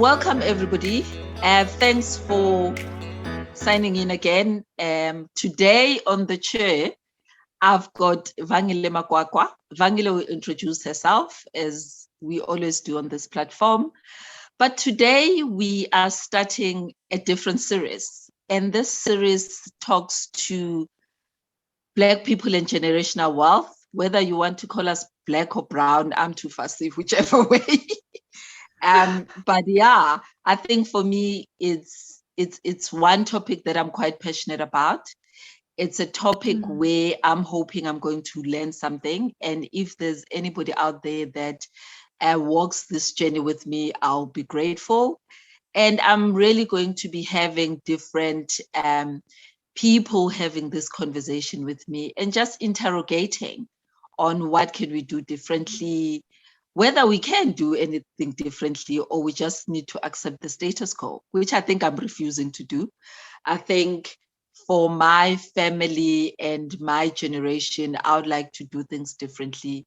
welcome everybody. Thanks for signing in again. Today on the chair, I've got Vangile Makwakwa. Vangile will introduce herself as we always do on this platform. But today we are starting a different series. And this series talks to Black people and generational wealth, whether you want to call us Black or brown, I'm too fussy, whichever way. But yeah, I think for me, it's one topic that I'm quite passionate about. It's a topic where I'm hoping I'm going to learn something. And if there's anybody out there that walks this journey with me, I'll be grateful. And I'm really going to be having different people having this conversation with me and just interrogating on what can we do differently, whether we can do anything differently or we just need to accept the status quo, which I think I'm refusing to do. I think for my family and my generation, I would like to do things differently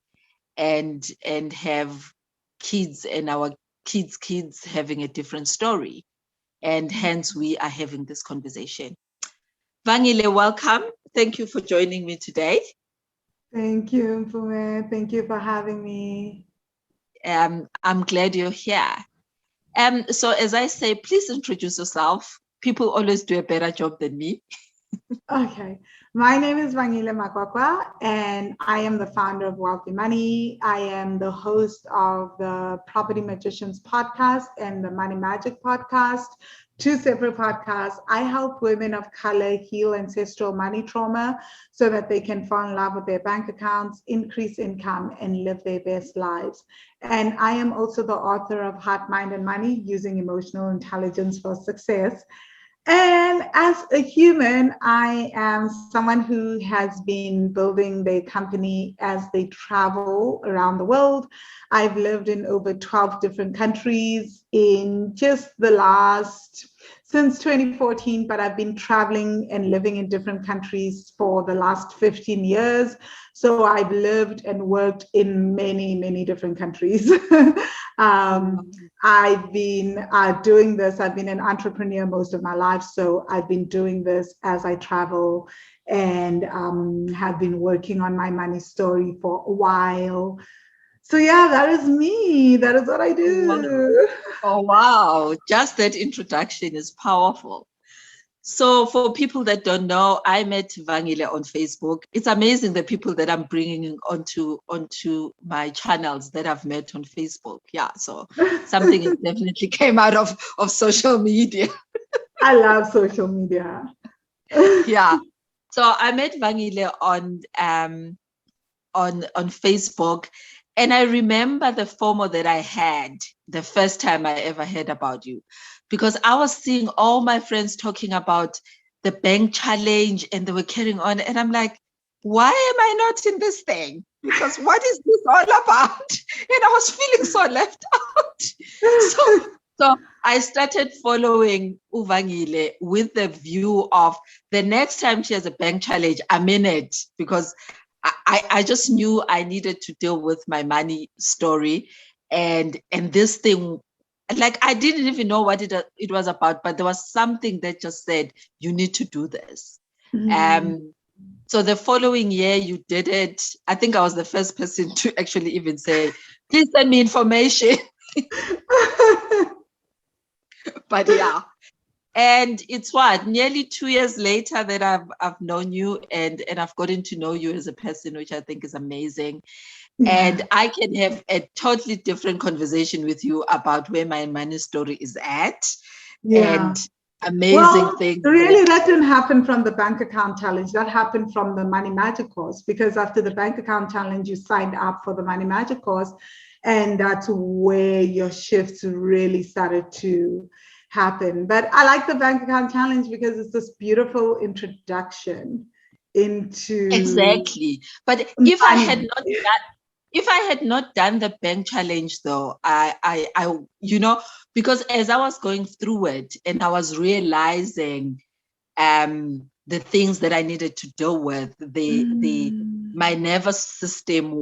and have kids and our kids having a different story. And hence we are having this conversation. Vangile, welcome. Thank you for joining me today. Thank you, Mpume. Thank you for having me. I'm glad you're here. So as I say, please introduce yourself. People always do a better job than me. Okay. My name is Vangile Makwakwa, and I am the founder of Wealthy Money. I am the host of the Property Magicians podcast and the Money Magic podcast, two separate podcasts. I help women of color heal ancestral money trauma so that they can fall in love with their bank accounts, increase income, and live their best lives. And I am also the author of Heart, Mind, and Money, Using Emotional Intelligence for Success. And as a human, I am someone who has been building their company as they travel around the world. I've lived in over 12 different countries in just since 2014, but I've been traveling and living in different countries for the last 15 years. So I've lived and worked in many, many different countries. I've been doing this. I've been an entrepreneur most of my life. So I've been doing this as I travel and have been working on my money story for a while. So yeah, that is me. That is what I do. Oh, wow. Just that introduction is powerful. So for people that don't know, I met Vangile on Facebook. It's amazing the people that I'm bringing onto my channels that I've met on Facebook. Yeah, so something definitely came out of social media. I love social media. Yeah. So I met Vangile on Facebook. And I remember the FOMO that I had the first time I ever heard about you, because I was seeing all my friends talking about the bank challenge and they were carrying on. And I'm like, why am I not in this thing? Because what is this all about? And I was feeling so left out. So I started following Uvangile with the view of the next time she has a bank challenge, I'm in it, because I just knew I needed to deal with my money story and this thing, like I didn't even know what it was about, but there was something that just said, you need to do this. So the following year you did it. I think I was the first person to actually even say, please send me information. But yeah. And it's nearly 2 years later that I've known you and I've gotten to know you as a person, which I think is amazing. Yeah. And I can have a totally different conversation with you about where my money story is at. Yeah. And amazing things. Really, that didn't happen from the bank account challenge. That happened from the Money Magic course, because after the bank account challenge, you signed up for the Money Magic course. And that's where your shifts really started to happen. But I like the bank account challenge because it's this beautiful introduction into exactly. But if I had not done the bank challenge though, I because as I was going through it and I was realizing the things that I needed to deal with, my nervous system,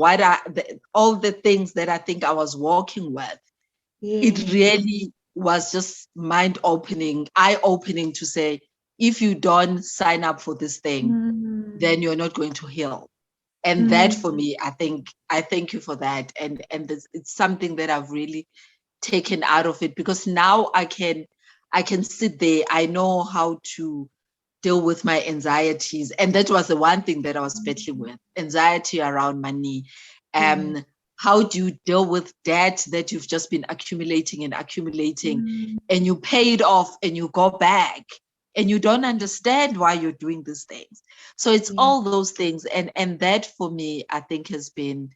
all the things that I think I was working with, it really was just mind-opening, eye-opening to say, if you don't sign up for this thing, then you're not going to heal. And that for me, I thank you for that. And it's something that I've really taken out of it, because now I can sit there. I know how to deal with my anxieties. And that was the one thing that I was battling with, anxiety around money. How do you deal with debt that you've just been accumulating and accumulating, and you pay it off and you go back and you don't understand why you're doing these things? So it's all those things. And that for me, I think has been,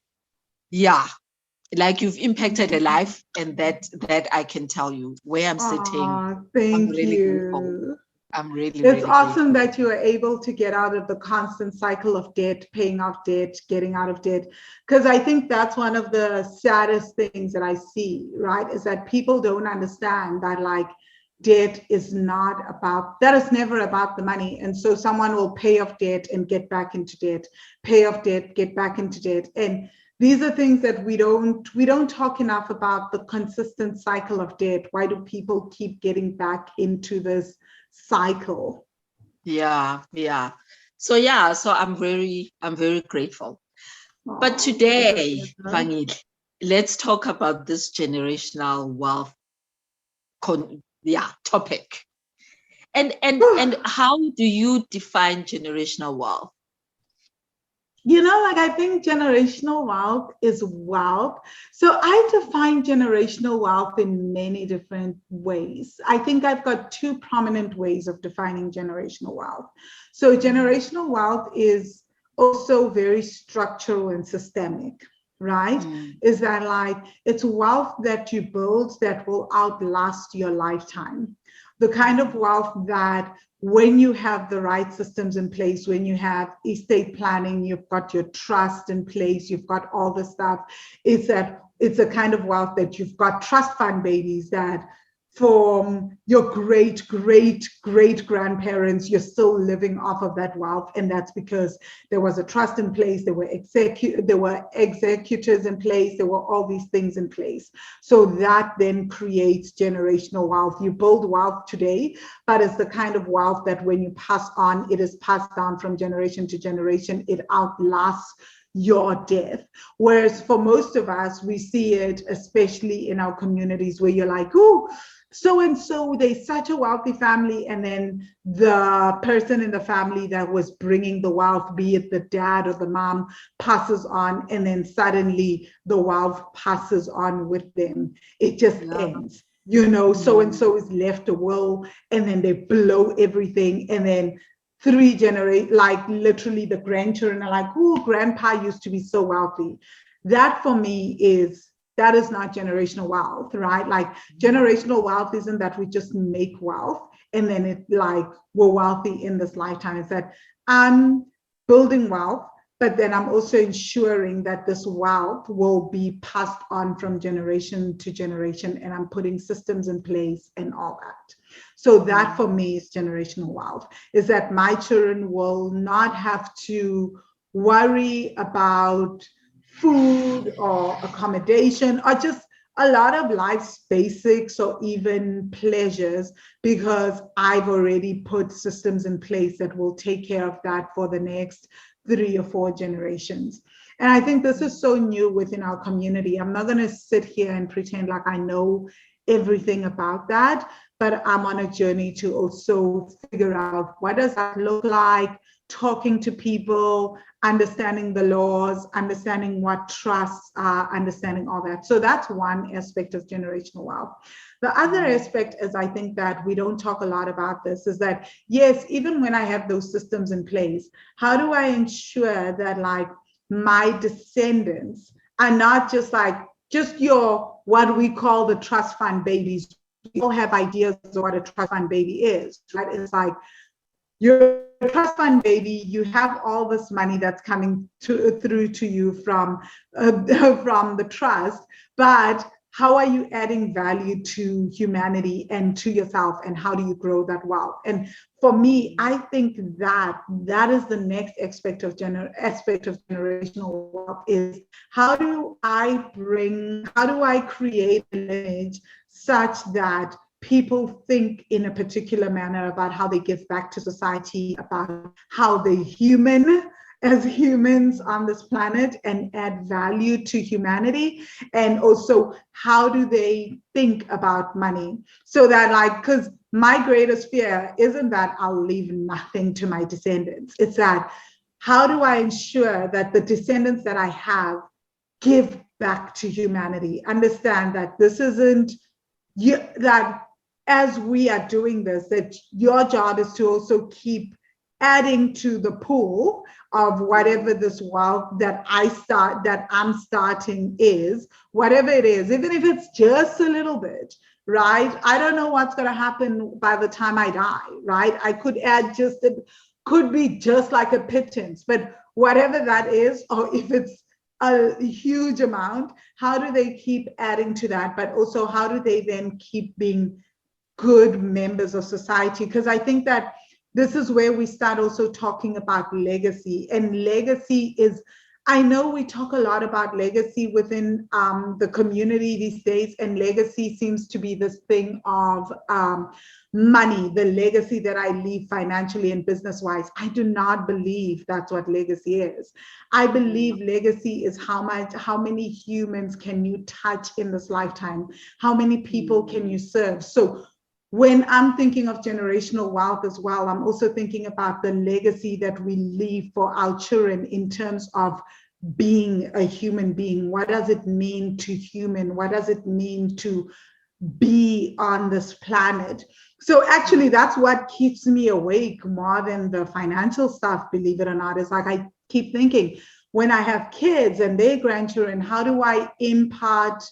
like you've impacted a life, and that I can tell you where I'm sitting. Thank I'm really grateful. you. I'm really, It's really awesome grateful. that you are able to get out of the constant cycle of debt, paying off debt, getting out of debt. Because I think that's one of the saddest things that I see, right? Is that people don't understand that, like, debt is not about, that is never about the money. And so someone will pay off debt and get back into debt, pay off debt, get back into debt. And these are things that we don't talk enough about, the consistent cycle of debt. Why do people keep getting back into this cycle? Yeah. So I'm very grateful. But Oh, today, Vangile, let's talk about this generational wealth topic. And how do you define generational wealth? Like, I think generational wealth is wealth. So I define generational wealth in many different ways. I think I've got two prominent ways of defining generational wealth. So generational wealth is also very structural and systemic, right? Is that, like, it's wealth that you build that will outlast your lifetime. The kind of wealth that, when you have the right systems in place, when you have estate planning, you've got your trust in place, you've got all the stuff, it's a kind of wealth that you've got trust fund babies that from your great grandparents, you're still living off of that wealth. And that's because there was a trust in place, there were executors in place, there were all these things in place. So that then creates generational wealth. You build wealth today, but it's the kind of wealth that when you pass on, it is passed down from generation to generation. It outlasts your death. Whereas for most of us, we see it, especially in our communities, where you're like, oh, so and so, they're such a wealthy family, and then the person in the family that was bringing the wealth, be it the dad or the mom, passes on, and then suddenly the wealth passes on with them. It just ends. So and so is left a will, and then they blow everything, and then 3 generations, like literally the grandchildren are like, oh, grandpa used to be so wealthy. That for me that is not generational wealth, right? Like, generational wealth isn't that we just make wealth and then it, like, we're wealthy in this lifetime. It's that I'm building wealth, but then I'm also ensuring that this wealth will be passed on from generation to generation, and I'm putting systems in place and all that. So that for me is generational wealth, is that my children will not have to worry about food or accommodation or just a lot of life's basics or even pleasures, because I've already put systems in place that will take care of that for the next 3 or 4 generations. And I think this is so new within our community. I'm not going to sit here and pretend like I know everything about that, but I'm on a journey to also figure out what does that look like, talking to people, understanding the laws, understanding what trusts are, understanding all that. So that's one aspect of generational wealth. The other aspect is, I think that we don't talk a lot about this, is that, yes, even when I have those systems in place, how do I ensure that, like, my descendants are not just your, what we call the trust fund babies. We all have ideas of what a trust fund baby is, right? It's like, you're a trust fund baby, you have all this money that's coming through to you from the trust, but how are you adding value to humanity and to yourself, and how do you grow that wealth? And for me, I think that is the next aspect of generational wealth, is how do I create a lineage such that people think in a particular manner about how they give back to society, about how they human as humans on this planet and add value to humanity, and also how do they think about money. So that, like, because my greatest fear isn't that I'll leave nothing to my descendants, it's that how do I ensure that the descendants that I have give back to humanity, understand that this isn't you, that as we are doing this, that your job is to also keep adding to the pool of whatever this wealth that I'm starting is, whatever it is, even if it's just a little bit, right? I don't know what's going to happen by the time I die, right? I could add could be just like a pittance, but whatever that is, or if it's a huge amount, how do they keep adding to that? But also, how do they then keep being good members of society? Because I think that this is where we start also talking about legacy. And legacy is, I know we talk a lot about legacy within the community these days, and legacy seems to be this thing of money, the legacy that I leave financially and business-wise. I do not believe that's what legacy is. I believe legacy is how many humans can you touch in this lifetime? How many people can you serve? So when I'm thinking of generational wealth as well, I'm also thinking about the legacy that we leave for our children in terms of being a human being. What does it mean to human? What does it mean to be on this planet? So actually, that's what keeps me awake more than the financial stuff, believe it or not. It's like I keep thinking, when I have kids and their grandchildren, how do I impart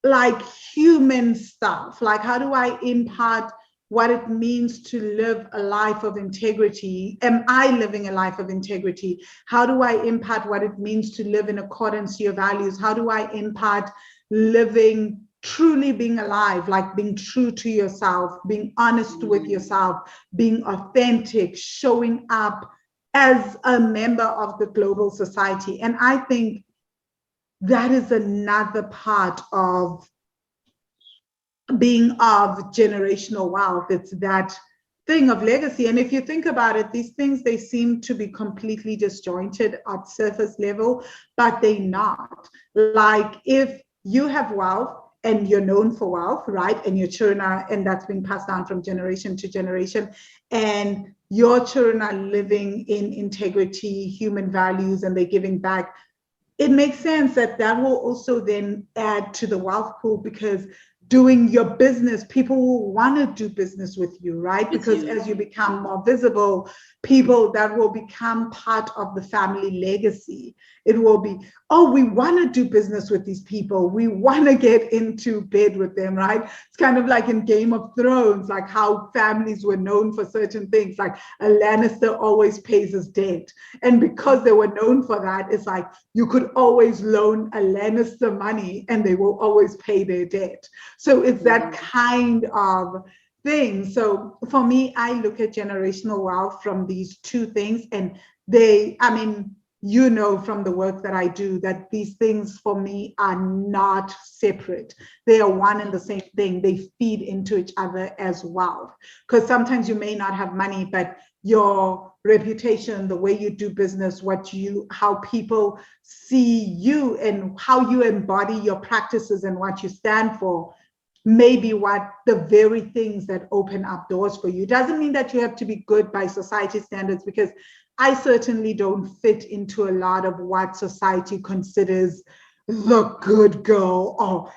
like human stuff? Like, how do I impart what it means to live a life of integrity? Am I living a life of integrity? How do I impart what it means to live in accordance to your values? How do I impart living, truly being alive, like being true to yourself, being honest with yourself, being authentic, showing up as a member of the global society? And I think that is another part of being of generational wealth. It's that thing of legacy. And if you think about it, these things, they seem to be completely disjointed at surface level, but they're not. Like, if you have wealth and you're known for wealth, right? And your children are, and that's being passed down from generation to generation, and your children are living in integrity, human values, and they're giving back, it makes sense that that will also then add to the wealth pool, because doing your business, people will want to do business with you, right? Because as you become more visible, people, that will become part of the family legacy. It will be, oh, we want to do business with these people. We want to get into bed with them, right? It's kind of like in Game of Thrones, like how families were known for certain things, like a Lannister always pays his debt. And because they were known for that, it's like you could always loan a Lannister money and they will always pay their debt. So it's that kind of thing. So for me, I look at generational wealth from these two things, and they, I mean, you know, from the work that I do, that these things for me are not separate. They are one and the same thing. They feed into each other as well. Because sometimes you may not have money, but your reputation, the way you do business, how people see you and how you embody your practices and what you stand for, maybe what the very things that open up doors for you. It doesn't mean that you have to be good by society standards, because I certainly don't fit into a lot of what society considers the good girl, or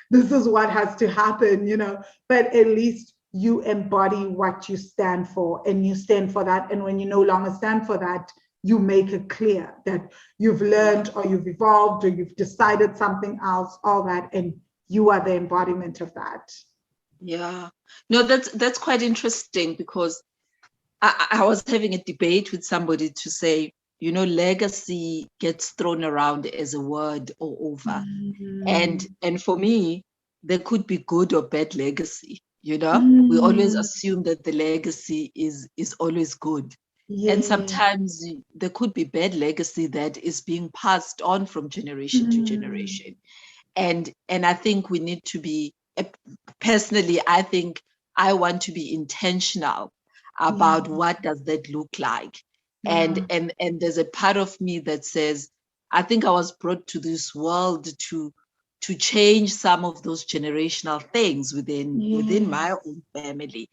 this is what has to happen, you know, but at least you embody what you stand for, and you stand for that. And when you no longer stand for that, you make it clear that you've learned, or you've evolved, or you've decided something else, all that, and you are the embodiment of that. Yeah, no, that's quite interesting, because I was having a debate with somebody to say, you know, legacy gets thrown around as a word all over. And for me, there could be good or bad legacy, you know. We always assume that the legacy is always good. Yeah. And sometimes there could be bad legacy that is being passed on from generation to generation. And I think we need to be, personally, I think I want to be intentional about what does that look like. And there's a part of me that says, I think I was brought to this world to change some of those generational things within my own family,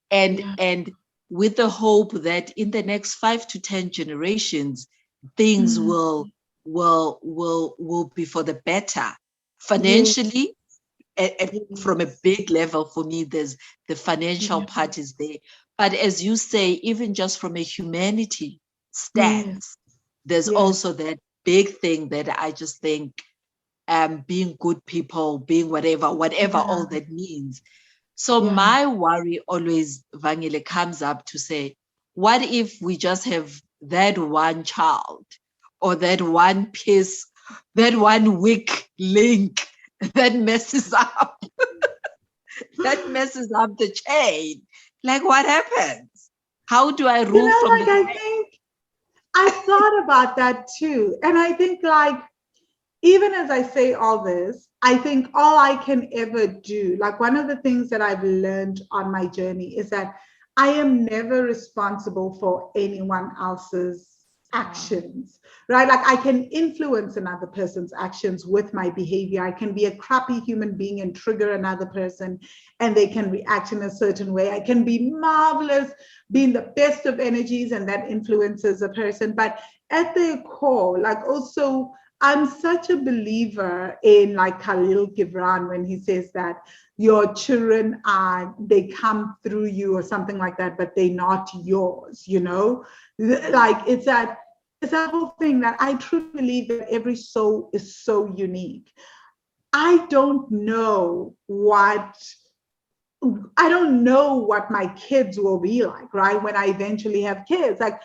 and with the hope that in the next 5 to 10 generations, things will be for the better financially. From a big level, for me, there's the financial part is there, but as you say, even just from a humanity stance, there's also that big thing that I just think, being good people, being whatever all that means. So my worry always, Vangile, comes up to say, what if we just have that one child, or that one piece, that one weak link that messes up the chain? Like, what happens? How do I rule from the I think I thought about that too. And I think, like, even as I say all this, I think all I can ever do, like, one of the things that I've learned on my journey is that I am never responsible for anyone else's actions, right? Like, I can influence another person's actions with my behavior. I can be a crappy human being and trigger another person, and they can react in a certain way. I can be marvelous, being the best of energies, and that influences a person. But at their core, like, also, I'm such a believer in, like, Khalil Gibran, when he says that your children they come through you or something like that, but they're not yours, Like, it's that whole thing that I truly believe that every soul is so unique. I don't know what my kids will be like, right? When I eventually have kids, like,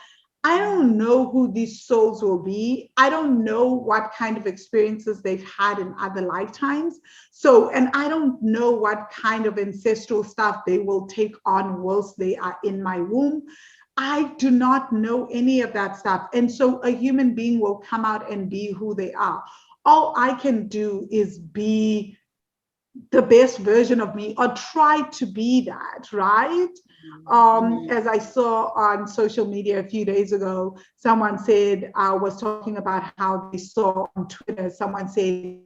I don't know who these souls will be. I don't know what kind of experiences they've had in other lifetimes. So, and I don't know what kind of ancestral stuff they will take on whilst they are in my womb. I do not know any of that stuff. And so a human being will come out and be who they are. All I can do is be the best version of me, or try to be that, right? As I saw on social media a few days ago, someone said, was talking about how they saw on Twitter, someone said,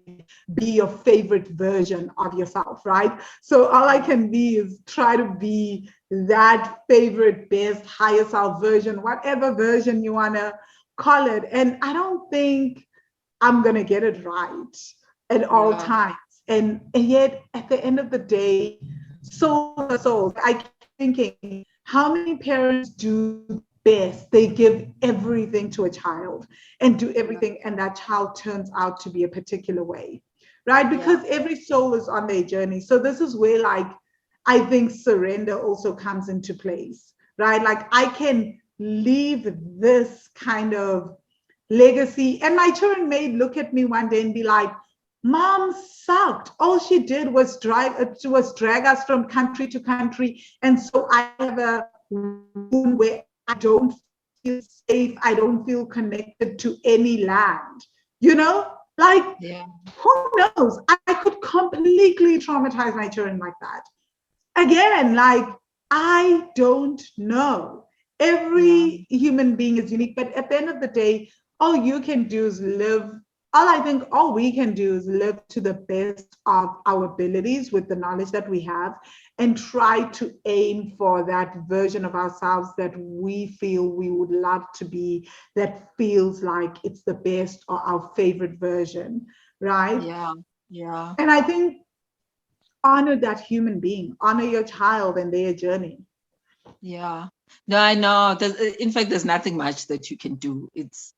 be your favorite version of yourself, right? So all I can be is try to be that favorite, best, higher self version, whatever version you want to call it. And I don't think I'm going to get it right at all times. And yet, at the end of the day, souls are souls. I keep thinking, how many parents do best? They give everything to a child and do everything, and that child turns out to be a particular way, right? Because every soul is on their journey. So this is where, like, I think surrender also comes into place, right? Like, I can leave this kind of legacy, and my children may look at me one day and be like, Mom sucked. All she did was drag us from country to country. And so I have a room where I don't feel safe. I don't feel connected to any land. Like, who knows? I could completely traumatize my children like that. Again, like, I don't know. Every human being is unique, but at the end of the day, all you can do is live. All we can do is live to the best of our abilities with the knowledge that we have, and try to aim for that version of ourselves that we feel we would love to be, that feels like it's the best or our favorite version, right? Yeah. And I think, honor that human being, honor your child and their journey. Yeah. No, I know. In fact, there's nothing much that you can do. It's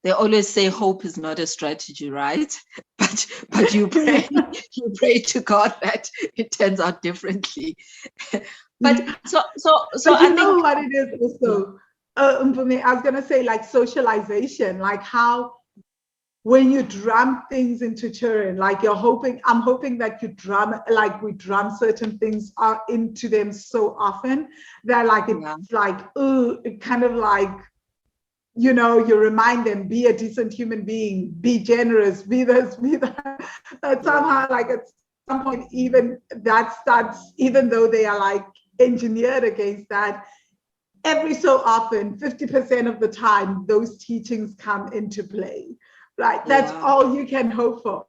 they always say hope is not a strategy, right? But you pray to God that it turns out differently. But so but I think what it is also, for me, I was gonna say, like, socialization, like how when you drum things into children, like I'm hoping that we drum certain things into them so often that, like, it's like, it kind of like you remind them, be a decent human being, be generous, be this, be that. That somehow, like at some point, even that starts, even though they are like engineered against that, every so often, 50% of the time, those teachings come into play, right? That's all you can hope for.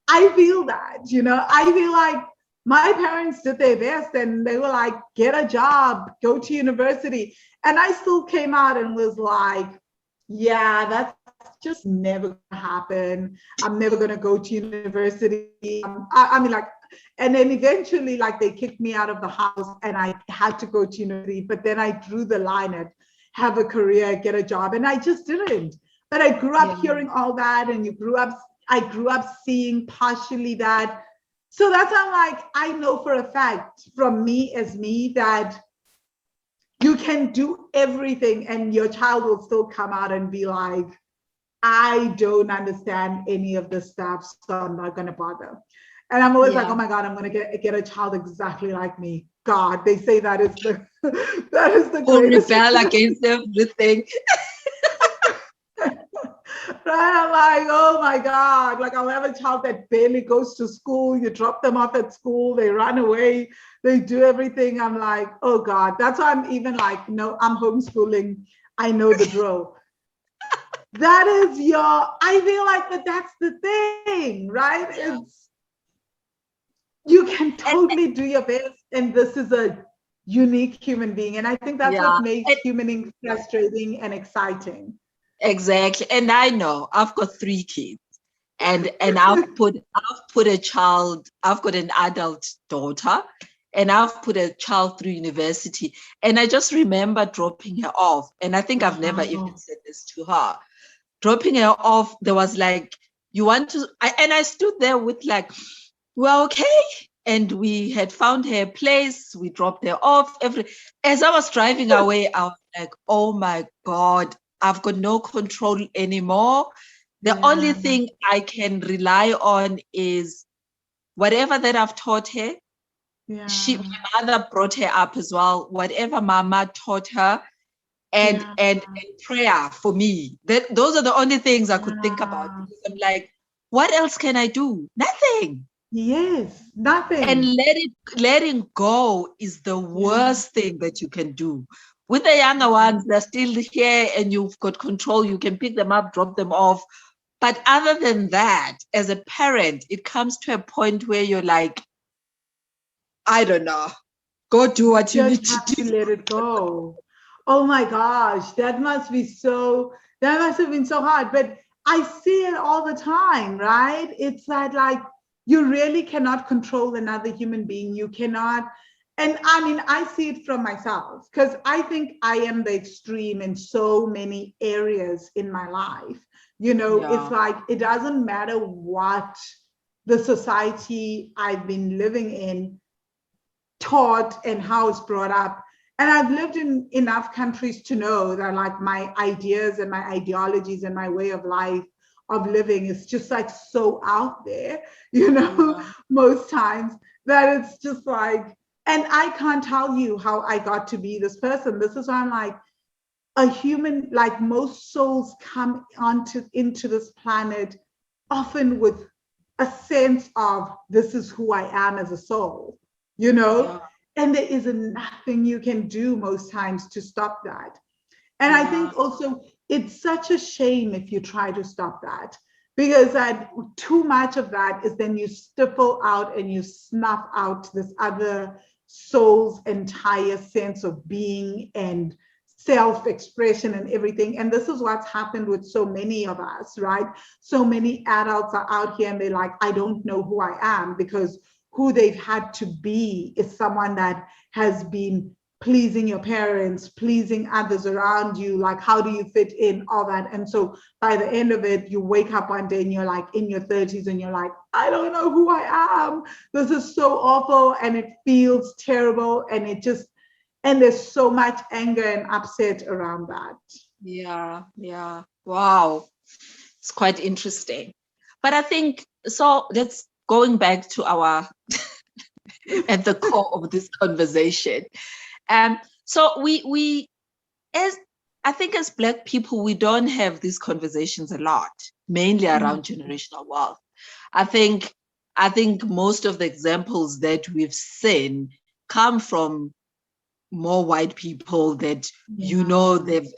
I feel that, I feel like my parents did their best and they were like, get a job, go to university. And I still came out and was like, yeah, that's just never gonna happen. I'm never gonna go to university. I mean, like, and then eventually, like, they kicked me out of the house and I had to go to university. But then I drew the line at have a career, get a job, and I just didn't. But I grew up hearing all that, and I grew up seeing partially that. So that's how, like, I know for a fact from me as me that you can do everything and your child will still come out and be like, I don't understand any of this stuff, so I'm not going to bother. And I'm always like, oh my God, I'm going to get a child exactly like me. God, they say that is the greatest. Rebel against everything. Right? I'm like, oh my God, like I'll have a child that barely goes to school. You drop them off at school, they run away, they do everything. I'm like, oh God, that's why I'm even like, no, I'm homeschooling. I know the drill. That is I feel like that's the thing, right? It's, you can totally do your best. And this is a unique human being. And I think that's what makes humaning frustrating and exciting. Exactly. And I know I've got 3 kids and I've put I've got an adult daughter and I've put a child through university. And I just remember dropping her off. And I think I've never even said this to her. Dropping her off, there was like, you want to, and I stood there with like, well, okay. And we had found her place. We dropped her off. As I was driving away, I was like, oh my God, I've got no control anymore. The only thing I can rely on is whatever that I've taught her. My mother brought her up as well. Whatever Mama taught her, and prayer for me. Those are the only things I could think about. Because I'm like, what else can I do? Nothing. Yes, nothing. And letting go is the worst thing that you can do. With the younger ones, they're still here and you've got control. You can pick them up, drop them off. But other than that, as a parent, it comes to a point where you're like, I don't know, go do what you need to do. Let it go. Oh my gosh, that must have been so hard. But I see it all the time, right? It's that, like, you really cannot control another human being. You cannot. And I mean, I see it from myself because I think I am the extreme in so many areas in my life. It's like, it doesn't matter what the society I've been living in taught and how it's brought up. And I've lived in enough countries to know that, like, my ideas and my ideologies and my way of life, of living, is just like so out there, most times, that it's just like, and I can't tell you how I got to be this person. This is why I'm like, a human, like, most souls come into this planet often with a sense of, this is who I am as a soul, and there is nothing you can do most times to stop that. And I think also it's such a shame if you try to stop that, because too much of that is then you stifle out and you snuff out this other soul's entire sense of being and self-expression and everything. And this is what's happened with so many of us, right? So many adults are out here and they're like, I don't know who I am, because who they've had to be is someone that has been pleasing your parents, pleasing others around you, like, how do you fit in, all that. And so by the end of it, you wake up one day and you're like in your 30s and you're like, I don't know who I am. This is so awful and it feels terrible, and there's so much anger and upset around that. Yeah. Wow. It's quite interesting. But I think, so let's going back to our at the core of this conversation. So we as I think as Black people, we don't have these conversations a lot, mainly around generational wealth. I think most of the examples that we've seen come from more white people that they've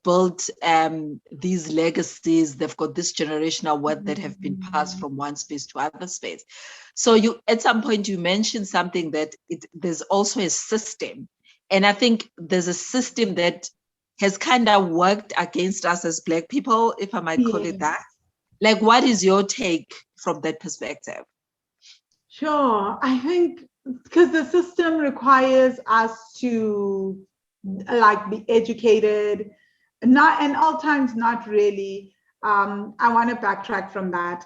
built these legacies. They've got this generational wealth that have been passed from one space to other space. So you, at some point, you mentioned something that there's also a system, and I think there's a system that has kind of worked against us as Black people, if I might call it that. Like, what is your take from that perspective? Sure. I think because the system requires us to like be educated, and all times not really. I want to backtrack from that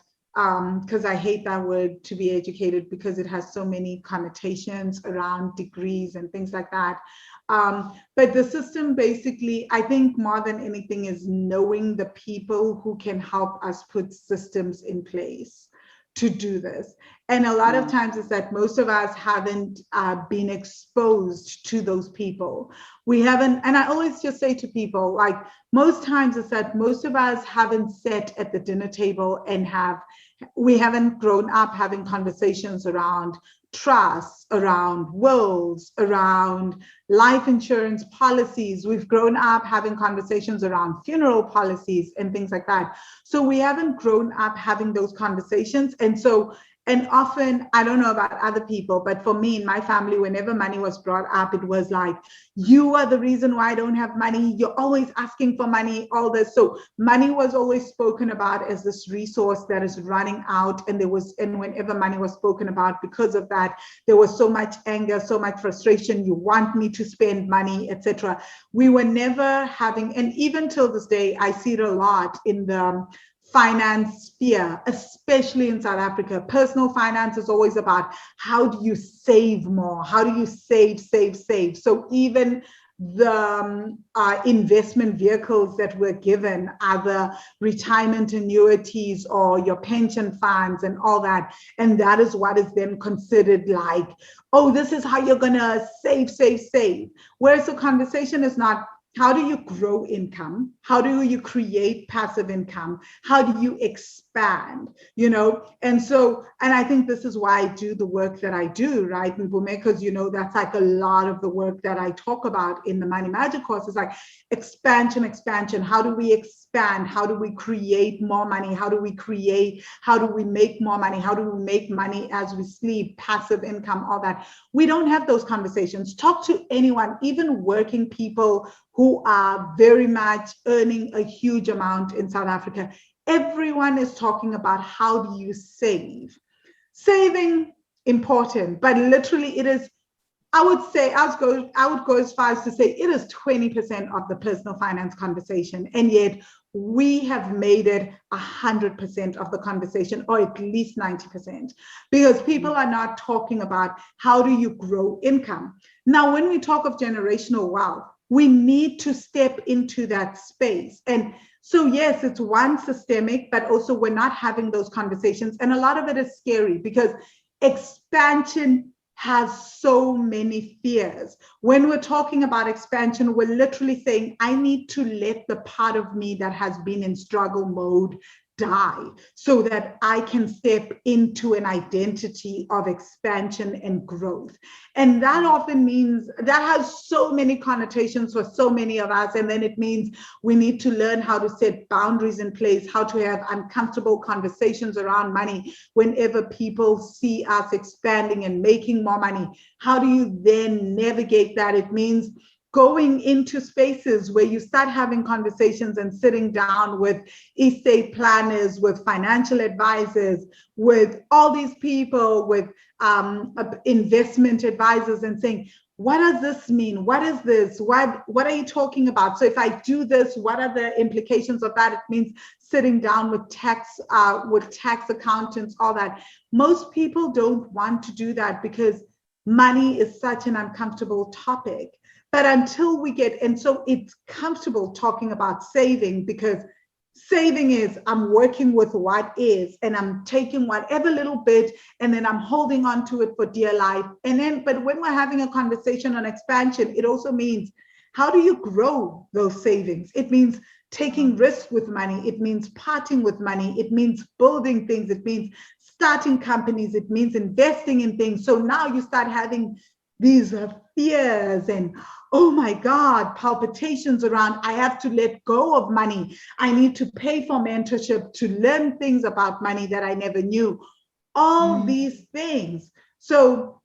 because I hate that word, to be educated, because it has so many connotations around degrees and things like that. But the system basically, I think more than anything, is knowing the people who can help us put systems in place to do this. And a lot of times it's that most of us haven't been exposed to those people. We haven't, and I always just say to people, like, most times it's that most of us haven't sat at the dinner table and we haven't grown up having conversations around trusts, around wills, around life insurance policies. We've grown up having conversations around funeral policies and things like that. So we haven't grown up having those conversations. And often, I don't know about other people, but for me in my family, whenever money was brought up, it was like, you are the reason why I don't have money. You're always asking for money, all this. So money was always spoken about as this resource that is running out. And whenever money was spoken about, because of that, there was so much anger, so much frustration. You want me to spend money, etc. We were never having, and even till this day, I see it a lot in the finance sphere, especially in South Africa. Personal finance is always about how do you save more? How do you save? So even the investment vehicles that we're given, either retirement annuities or your pension funds and all that. And that is what is then considered like, oh, this is how you're gonna save. Whereas the conversation is not, how do you grow income? How do you create passive income? How do you expand? And I think this is why I do the work that I do, right, Mpume? Because that's like a lot of the work that I talk about in the Money Magic course is like expansion. How do we expand? How do we create more money? How do we make more money? How do we make money as we sleep, passive income, all that? We don't have those conversations. Talk to anyone, even working people who are very much earning a huge amount in South Africa. Everyone is talking about how do you save. Saving, important, but literally it is, I would go as far as to say it is 20% of the personal finance conversation. And yet we have made it 100% of the conversation, or at least 90%, because people are not talking about how do you grow income. Now, when we talk of generational wealth, we need to step into that space. And so, yes, it's one systemic, but also we're not having those conversations. And a lot of it is scary because expansion has so many fears. When we're talking about expansion, we're literally saying, I need to let the part of me that has been in struggle mode die so that I can step into an identity of expansion and growth. And that often means, that has so many connotations for so many of us. And then it means we need to learn how to set boundaries in place, how to have uncomfortable conversations around money whenever people see us expanding and making more money. How do you then navigate that? It means going into spaces where you start having conversations and sitting down with estate planners, with financial advisors, with all these people, with investment advisors, and saying, what does this mean? What is this? What are you talking about? So if I do this, what are the implications of that? It means sitting down with tax accountants, all that. Most people don't want to do that because money is such an uncomfortable topic. But until we get, and so it's comfortable talking about saving, because saving is, I'm working with what is, and I'm taking whatever little bit, and then I'm holding on to it for dear life. And then, but when we're having a conversation on expansion, it also means, how do you grow those savings? It means taking risks with money. It means parting with money. It means building things. It means starting companies. It means investing in things. So now you start having these fears and, oh my God, palpitations around, I have to let go of money. I need to pay for mentorship to learn things about money that I never knew. All these things. So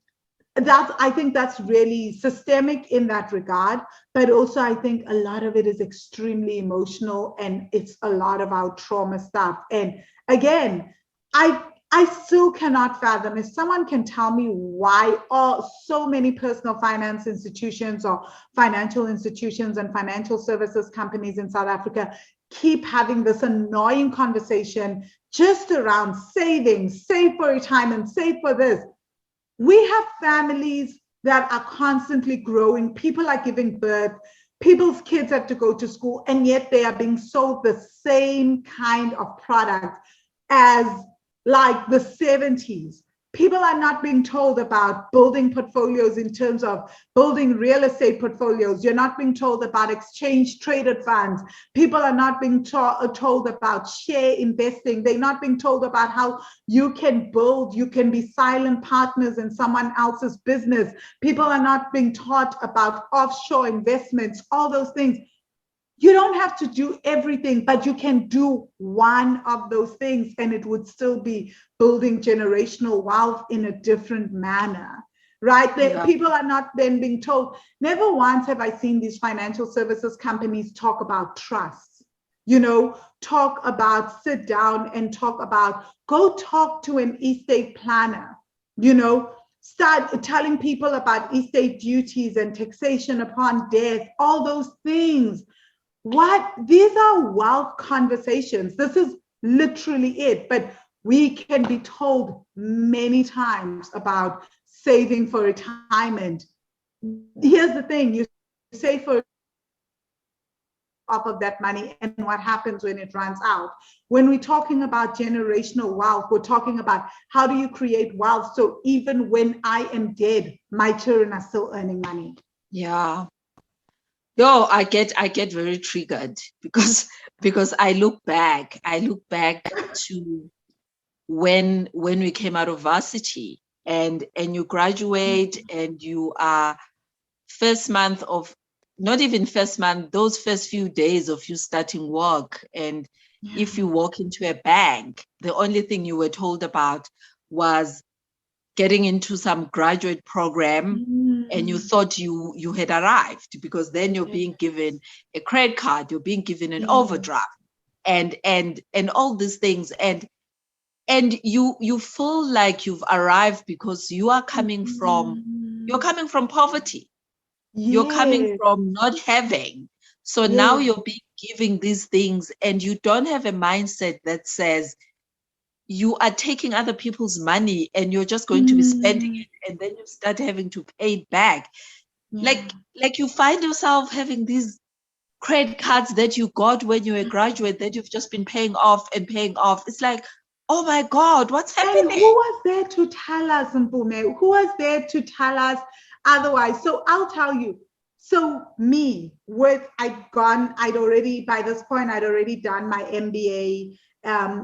I think that's really systemic in that regard, but also I think a lot of it is extremely emotional, and it's a lot of our trauma stuff. And again, I still cannot fathom, if someone can tell me why so many personal finance institutions or financial institutions and financial services companies in South Africa keep having this annoying conversation just around savings, save for retirement, save for this. We have families that are constantly growing. People are giving birth. People's kids have to go to school, and yet they are being sold the same kind of product as like the 70s. People are not being told about building portfolios in terms of building real estate portfolios. You're not being told about exchange traded funds. People are not being told about share investing. They're not being told about how you can be silent partners in someone else's business. People are not being taught about offshore investments, all those things. You don't have to do everything, but you can do one of those things, and it would still be building generational wealth in a different manner, right? People are not then being told. Never once have I seen these financial services companies talk about trusts, talk about, sit down and talk about, go talk to an estate planner, start telling people about estate duties and taxation upon death, all those things. These are wealth conversations. This is literally it. But we can be told many times about saving for retirement. Here's the thing, you save for off of that money, and what happens when it runs out. When we're talking about generational wealth, we're talking about how do you create wealth so even when I am dead, my children are still earning money. Yeah. Yo, I get very triggered because I look back to when we came out of varsity, and you graduate and you are first month of, not even first month, those first few days of you starting work, and if you walk into a bank, the only thing you were told about was getting into some graduate program, and you thought you had arrived, because then you're being given a credit card, you're being given an overdraft, and all these things, and you feel like you've arrived because you are coming from poverty. You're coming from not having. So now you're being given these things, and you don't have a mindset that says, you are taking other people's money and you're just going to be spending it, and then you start having to pay it back. Like you find yourself having these credit cards that you got when you were a graduate that you've just been paying off and paying off. It's like, oh my God, what's happening? And who was there to tell us, Mpume? Who was there to tell us otherwise? So I'll tell you. So me, by this point, I'd already done my MBA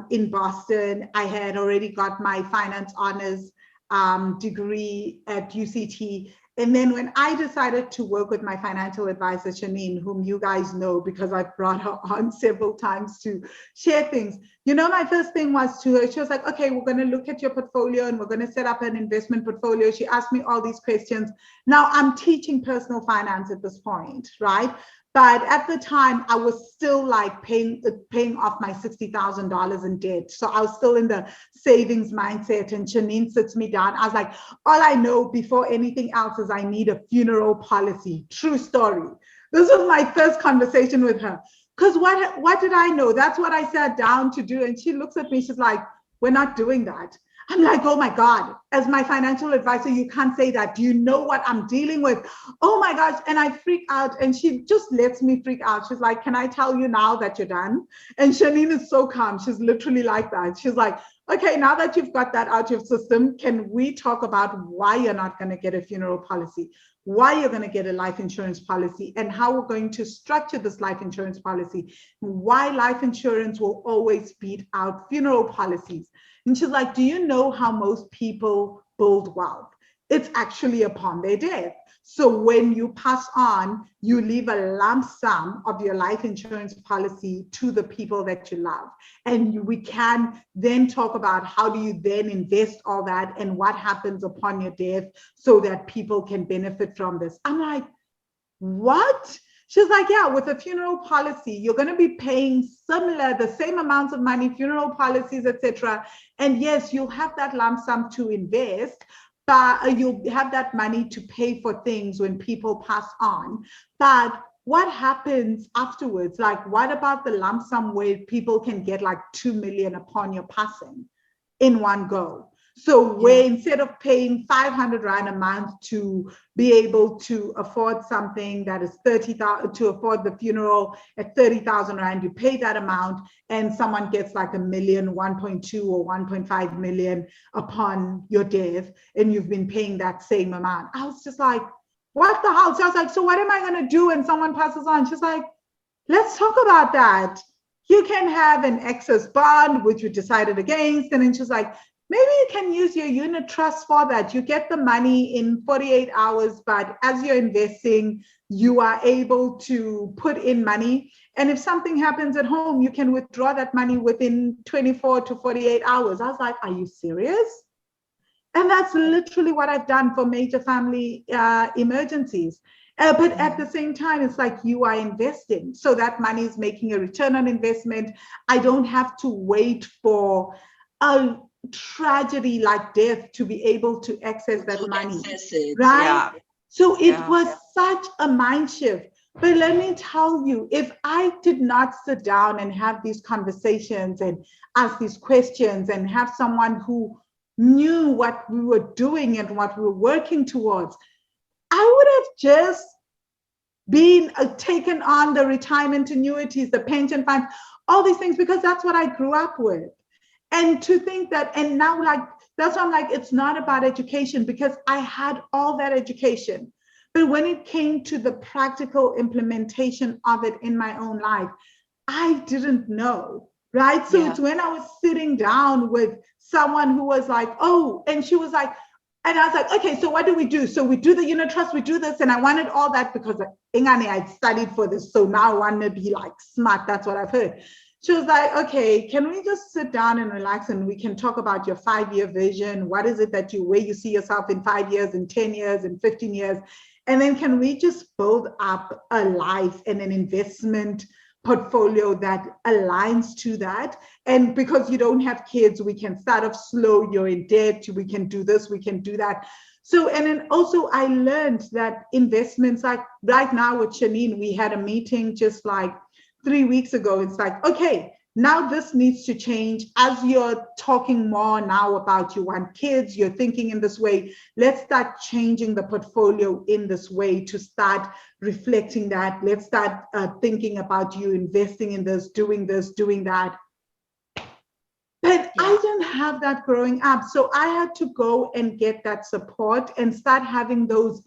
in Boston. I had already got my finance honors degree at UCT. And then when I decided to work with my financial advisor, Shanine, whom you guys know because I've brought her on several times to share things, my first thing was to her, she was like, okay, we're going to look at your portfolio and we're going to set up an investment portfolio. She asked me all these questions. Now I'm teaching personal finance at this point, right? But at the time, I was still like paying off my $60,000 in debt. So I was still in the savings mindset, and Shanine sits me down. I was like, all I know before anything else is I need a funeral policy. True story. This was my first conversation with her. Because what did I know? That's what I sat down to do. And she looks at me, she's like, we're not doing that. I'm like, oh my God, as my financial advisor, you can't say that. Do you know what I'm dealing with? Oh my gosh. And I freak out, and she just lets me freak out. She's like, can I tell you now that you're done? And Shanine is so calm. She's literally like that. She's like, okay, now that you've got that out of your system, can we talk about why you're not going to get a funeral policy, why you're going to get a life insurance policy, and how we're going to structure this life insurance policy, why life insurance will always beat out funeral policies. And she's like, do you know how most people build wealth? It's actually upon their death. So when you pass on, you leave a lump sum of your life insurance policy to the people that you love. And we can then talk about how do you then invest all that and what happens upon your death so that people can benefit from this. I'm like, what? She's like, yeah, with a funeral policy, you're going to be paying the same amounts of money, funeral policies, etc. And yes, you'll have that lump sum to invest, but you'll have that money to pay for things when people pass on. But what happens afterwards? Like, what about the lump sum where people can get like 2 million upon your passing in one go? So where instead of paying 500 Rand a month to be able to afford something that is 30,000, to afford the funeral at 30,000 Rand, you pay that amount and someone gets like 1 million, 1.2 or 1.5 million upon your death, and you've been paying that same amount. I was just like, what the hell? So I was like, so what am I going to do when someone passes on? She's like, let's talk about that. You can have an excess bond, which we decided against. And then she's like, maybe you can use your unit trust for that. You get the money in 48 hours, but as you're investing, you are able to put in money. And if something happens at home, you can withdraw that money within 24 to 48 hours. I was like, are you serious? And that's literally what I've done for major family emergencies. But at the same time, it's like you are investing. So that money is making a return on investment. I don't have to wait for a tragedy like death to be able to access that money, right? Yeah. So it was such a mind shift. But let me tell you, if I did not sit down and have these conversations and ask these questions and have someone who knew what we were doing and what we were working towards, I would have just been taken on the retirement annuities, the pension funds, all these things, because that's what I grew up with. And to think that, and now like, that's why I'm like, it's not about education, because I had all that education. But when it came to the practical implementation of it in my own life, I didn't know, right? So it's when I was sitting down with someone who was like, oh, and she was like, and I was like, okay, so what do we do? So we do the unit trust, we do this. And I wanted all that because Ingane, I'd studied for this. So now I want to be like smart. That's what I've heard. She was like, okay, can we just sit down and relax and we can talk about your 5-year vision? What is it that where you see yourself in 5 years, in 10 years, in 15 years? And then can we just build up a life and an investment portfolio that aligns to that? And because you don't have kids, we can start off slow, you're in debt, we can do this, we can do that. So, and then also I learned that investments, like right now with Shanine, we had a meeting just like 3 weeks ago. It's like, okay, now this needs to change. As you're talking more now about you want kids, you're thinking in this way, let's start changing the portfolio in this way to start reflecting that. Let's start thinking about you investing in this, doing that. But I didn't have that growing up. So I had to go and get that support and start having those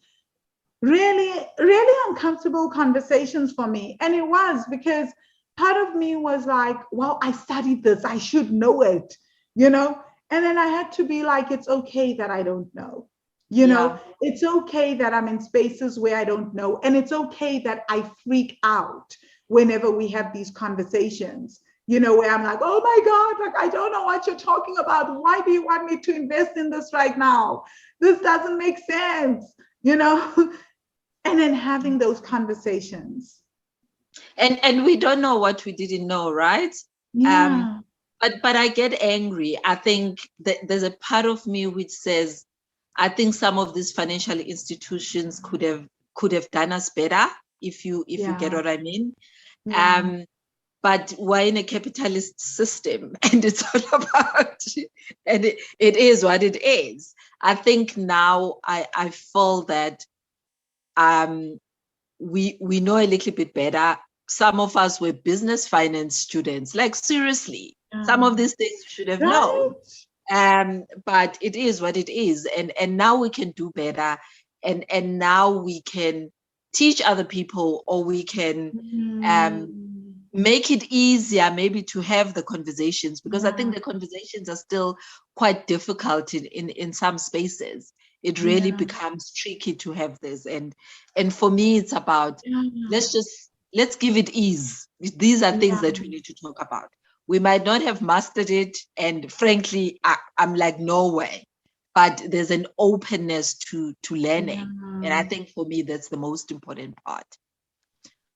really, really uncomfortable conversations for me. And it was because part of me was like, well, I studied this, I should know it, you know? And then I had to be like, it's okay that I don't know, you know? It's okay that I'm in spaces where I don't know. And it's okay that I freak out whenever we have these conversations, you know, where I'm like, oh my God, like, I don't know what you're talking about. Why do you want me to invest in this right now? This doesn't make sense, you know? And then having those conversations. And we don't know what we didn't know, right? Yeah. But I get angry. I think that there's a part of me which says, I think some of these financial institutions could have done us better, if you get what I mean. But we're in a capitalist system, and it's all about, and it is what it is. I think now I feel that we know a little bit better. Some of us were business finance students, like seriously, Some of these things you should have known. But it is what it is. And now we can do better. And now we can teach other people, or we can make it easier maybe to have the conversations, because I think the conversations are still quite difficult in some spaces. It really becomes tricky to have this. And for me, it's about, let's give it ease. These are things that we need to talk about. We might not have mastered it. And frankly, I'm like, no way. But there's an openness to learning. And I think for me, that's the most important part.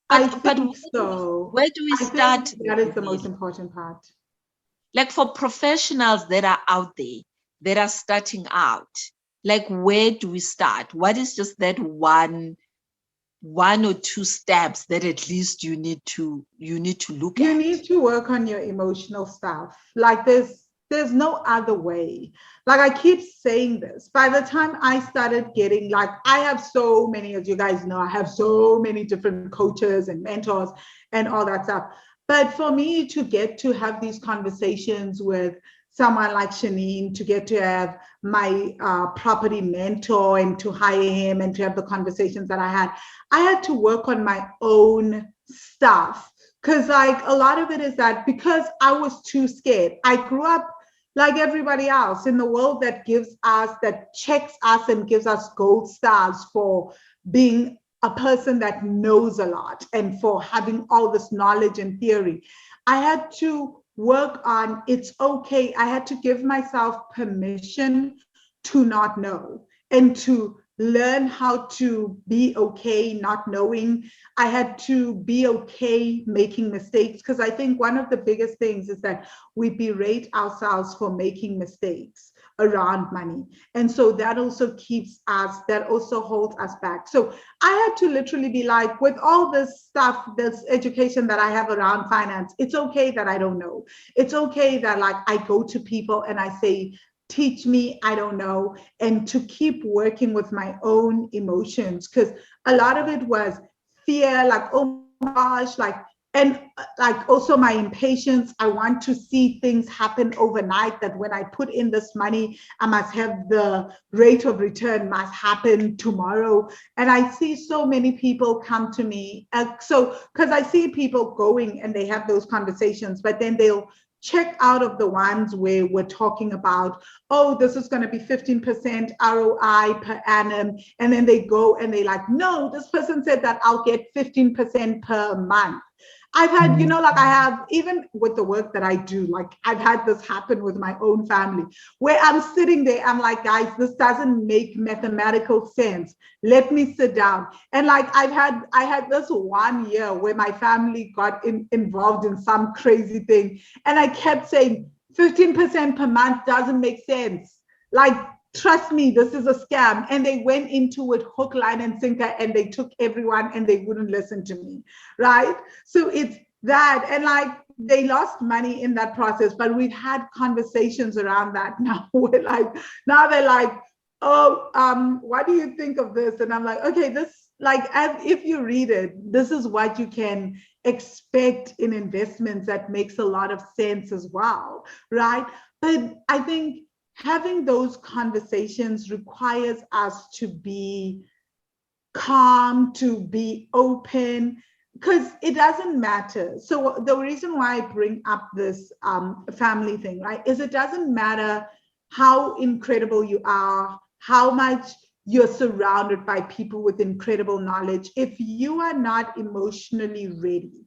But where do we start? That is the most important part. Like for professionals that are out there, that are starting out, like where do we start? What is just that one or two steps that at least you need to look at? You need to work on your emotional stuff. Like there's no other way. Like I keep saying this, by the time I started getting, like, I have so many, as you guys know, I have so many different coaches and mentors and all that stuff. But for me to get to have these conversations with someone like Shanine, to get to have my property mentor and to hire him and to have the conversations that I had to work on my own stuff. Because like a lot of it is that because I was too scared. I grew up like everybody else in the world that checks us and gives us gold stars for being a person that knows a lot and for having all this knowledge and theory. I had to work on, it's okay. I had to give myself permission to not know and to learn how to be okay not knowing. I had to be okay making mistakes, because I think one of the biggest things is that we berate ourselves for making mistakes around money. And so that also holds us back. So I had to literally be like, with all this stuff, this education that I have around finance, it's okay that I don't know. It's okay that like I go to people and I say, teach me, I don't know, and to keep working with my own emotions, because a lot of it was fear, like, oh my gosh, like, and like also my impatience. I want to see things happen overnight, that when I put in this money, I must have the rate of return must happen tomorrow. And I see so many people come to me. Because I see people going and they have those conversations, but then they'll check out of the ones where we're talking about, oh, this is going to be 15% ROI per annum. And then they go and they like, no, this person said that I'll get 15% per month. I've had, like I have, even with the work that I do, like I've had this happen with my own family, where I'm sitting there, I'm like, guys, this doesn't make mathematical sense. Let me sit down. And like I had this 1 year where my family got involved in some crazy thing. And I kept saying 15% per month doesn't make sense. Like, trust me, this is a scam. And they went into it hook, line, and sinker, and they took everyone and they wouldn't listen to me, right? So it's that. And like, they lost money in that process, but we've had conversations around that now. They're like, oh, what do you think of this? And I'm like, okay, this, like, if you read it, this is what you can expect in investments that makes a lot of sense as well, right? But I think having those conversations requires us to be calm, to be open, because it doesn't matter. So the reason why I bring up this family thing, right, is it doesn't matter how incredible you are, how much you're surrounded by people with incredible knowledge. If you are not emotionally ready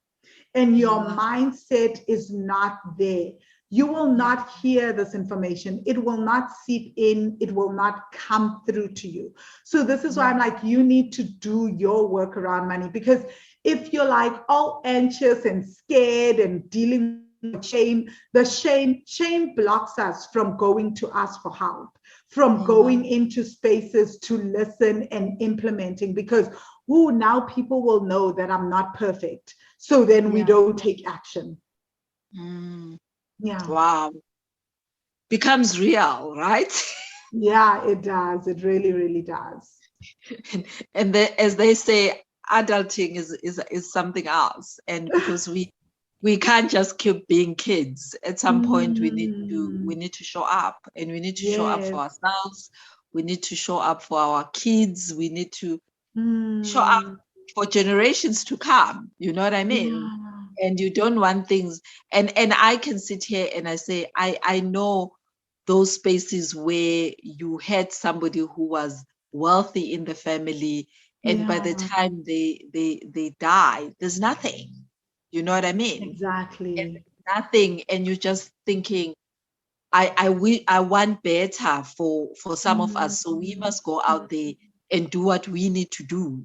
and your mindset is not there, you will not hear this information. It will not seep in. It will not come through to you. So this is why I'm like, you need to do your work around money, because if you're like all anxious and scared and dealing with shame, the shame blocks us from going to ask for help, from going into spaces to listen and implementing, because now people will know that I'm not perfect. So then we don't take action. Yeah. Wow. Becomes real, right? Yeah, it does. It really, really does. And as they say, adulting is something else. And because we we can't just keep being kids. At some point, we Mm. need to show up, and we need to show up for Yes. ourselves. We need to show up for our kids. We need to show up Mm. for generations to come. You know what I mean? Yeah. And you don't want things. And I can sit here and I say, I know those spaces where you had somebody who was wealthy in the family, and by the Yeah. time they die, there's nothing. You know what I mean? And Exactly. nothing, and you're just thinking, I want better for some of us, so we Mm. must go out there and do what we need to do,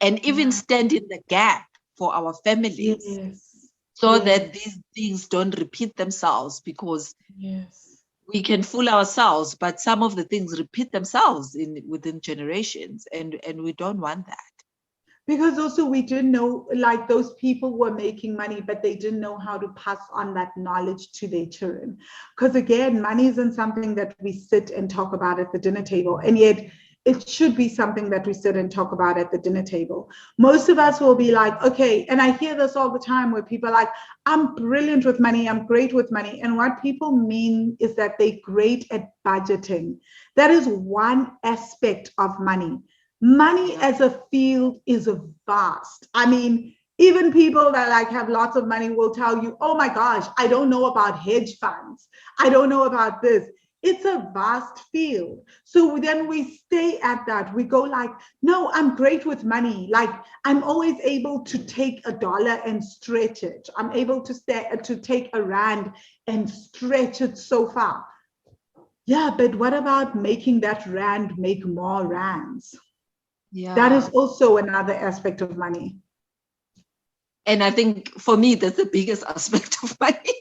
and even Yeah. stand in the gap for our families, Yes. so Yes. that these things don't repeat themselves, because Yes. we can fool ourselves, but some of the things repeat themselves within generations, and we don't want that. Because also we didn't know, like those people were making money, but they didn't know how to pass on that knowledge to their children. Because again, money isn't something that we sit and talk about at the dinner table. And yet it should be something that we sit and talk about at the dinner table. Most of us will be like, okay, and I hear this all the time where people are like, I'm brilliant with money, I'm great with money. And what people mean is that they're great at budgeting. That is one aspect of money. Money Yeah. as a field is vast. I mean, even people that like have lots of money will tell you, oh my gosh, I don't know about hedge funds, I don't know about this. It's a vast field. So then we stay at that. We go like, no, I'm great with money. Like I'm always able to take $1 and stretch it. I'm able to take a rand and stretch it so far. Yeah, but what about making that rand make more rands? That is Yeah. also another aspect of money. And I think for me, that's the biggest aspect of money.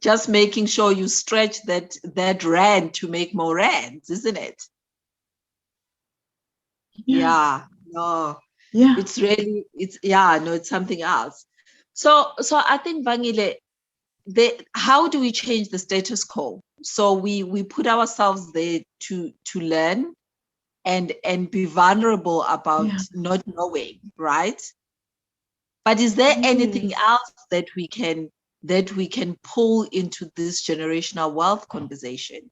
Just making sure you stretch that rand to make more rands, isn't it? Yeah. Yeah. No, Yeah. it's something else. So I think, Vangile, how do we change the status quo? So we put ourselves there to learn and be vulnerable about Yeah. not knowing, right? But is there anything Yes. else that we can pull into this generational wealth conversation?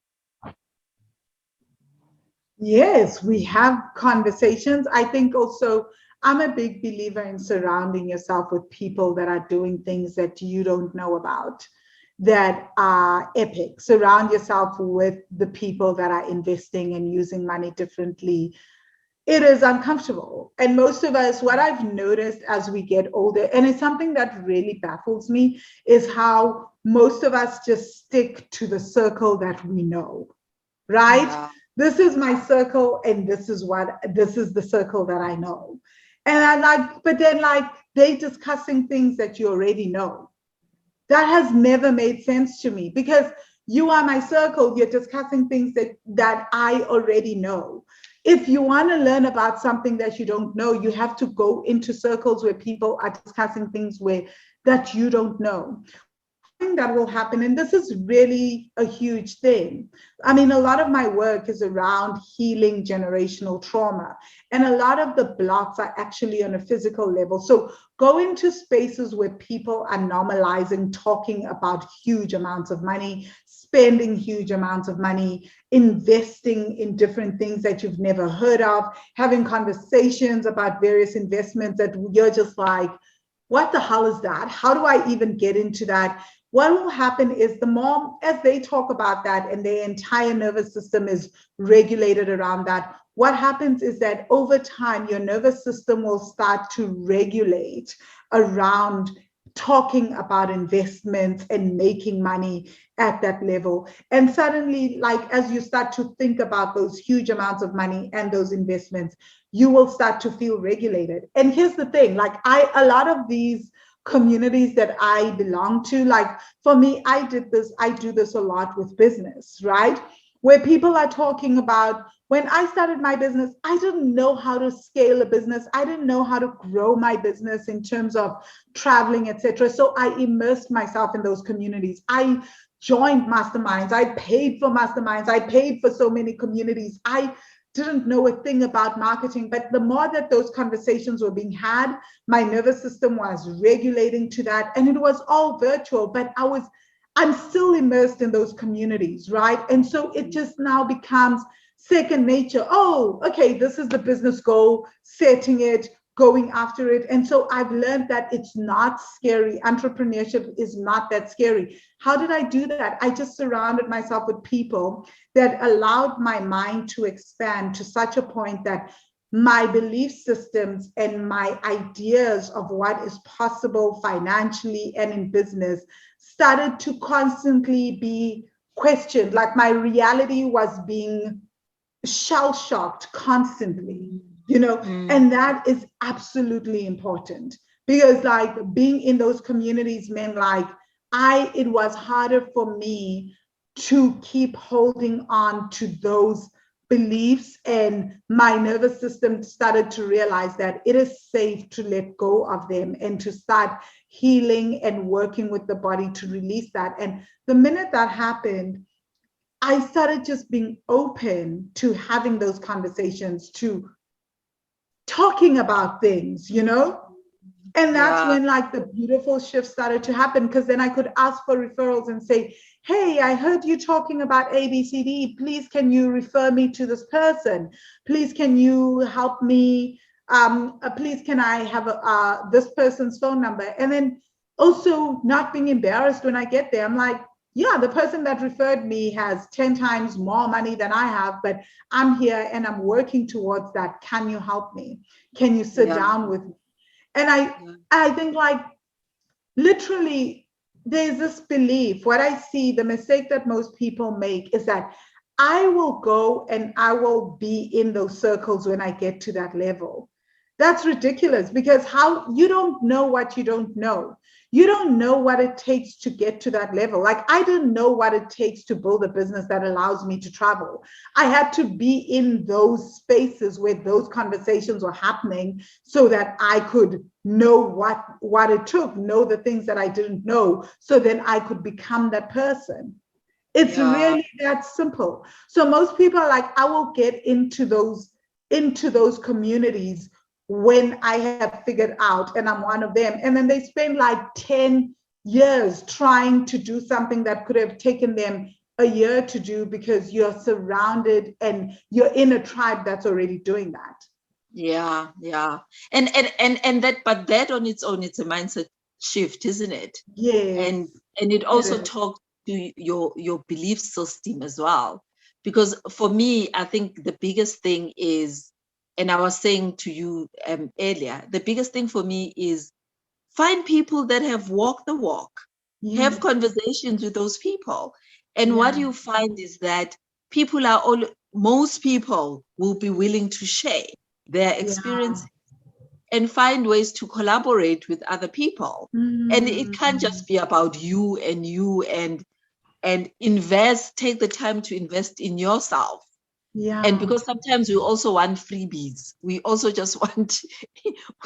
Yes, we have conversations. I think also I'm a big believer in surrounding yourself with people that are doing things that you don't know about, that are epic. Surround yourself with the people that are investing and using money differently. It is uncomfortable. And most of us, what I've noticed as we get older, and it's something that really baffles me, is how most of us just stick to the circle that we know, right? Yeah. This is my circle, and this is the circle that I know. And I'm like, but then like they discussing things that you already know. That has never made sense to me because you are my circle, you're discussing things that I already know. If you want to learn about something that you don't know, you have to go into circles where people are discussing things where that you don't know. One thing that will happen, and this is really a huge thing. I mean, a lot of my work is around healing generational trauma, and a lot of the blocks are actually on a physical level. So go into spaces where people are normalizing talking about huge amounts of money, spending huge amounts of money, investing in different things that you've never heard of, having conversations about various investments that you're just like, what the hell is that? How do I even get into that? What will happen is the more as they talk about that and their entire nervous system is regulated around that, what happens is that over time, your nervous system will start to regulate around talking about investments and making money at that level. And suddenly, like as you start to think about those huge amounts of money and those investments, you will start to feel regulated. And here's the thing, like a lot of these communities that I belong to, like for me, I do this a lot with business, right? Where people are talking about when I started my business, I didn't know how to scale a business. I didn't know how to grow my business in terms of traveling, etc. So I immersed myself in those communities. I joined masterminds. I paid for masterminds. I paid for so many communities. I didn't know a thing about marketing. But the more that those conversations were being had, my nervous system was regulating to that. And it was all virtual, but I'm still immersed in those communities, right? And so it just now becomes second nature. Oh, okay, this is the business goal, setting it, going after it. And so I've learned that it's not scary. Entrepreneurship is not that scary. How did I do that? I just surrounded myself with people that allowed my mind to expand to such a point that my belief systems and my ideas of what is possible financially and in business started to constantly be questioned. Like my reality was being shell-shocked constantly, and that is absolutely important, because like being in those communities meant like it was harder for me to keep holding on to those beliefs, and my nervous system started to realize that it is safe to let go of them and to start healing and working with the body to release that. And the minute that happened, I started just being open to having those conversations, to talking about things, And that's when like the beautiful shift started to happen, because then I could ask for referrals and say, hey, I heard you talking about ABCD. Please, can you refer me to this person? Please, can you help me? Please, can I have this person's phone number? And then also not being embarrassed when I get there. I'm like, yeah, the person that referred me has 10 times more money than I have, but I'm here and I'm working towards that. Can you help me? Can you sit down with me? And I think like literally there's this belief. What I see, the mistake that most people make is that I will go and I will be in those circles when I get to that level. That's ridiculous, because how you don't know what you don't know. You don't know what it takes to get to that level. Like I didn't know what it takes to build a business that allows me to travel. I had to be in those spaces where those conversations were happening so that I could know what it took, know the things that I didn't know, so then I could become that person. It's really that simple. So most people are like, I will get into those communities when I have figured out, and I'm one of them. And then they spend like 10 years trying to do something that could have taken them a year to do, because you're surrounded and you're in a tribe that's already doing that. Yeah. And that, but that on its own, it's a mindset shift, isn't it? Yes. And it also talks to your belief system as well. Because for me, I think the biggest thing is, and I was saying to you earlier, the biggest thing for me is find people that have walked the walk, have conversations with those people. And what you find is that most people will be willing to share their experiences and find ways to collaborate with other people. And it can't just be about you and take the time to invest in yourself. And because sometimes we also want freebies, we also just want,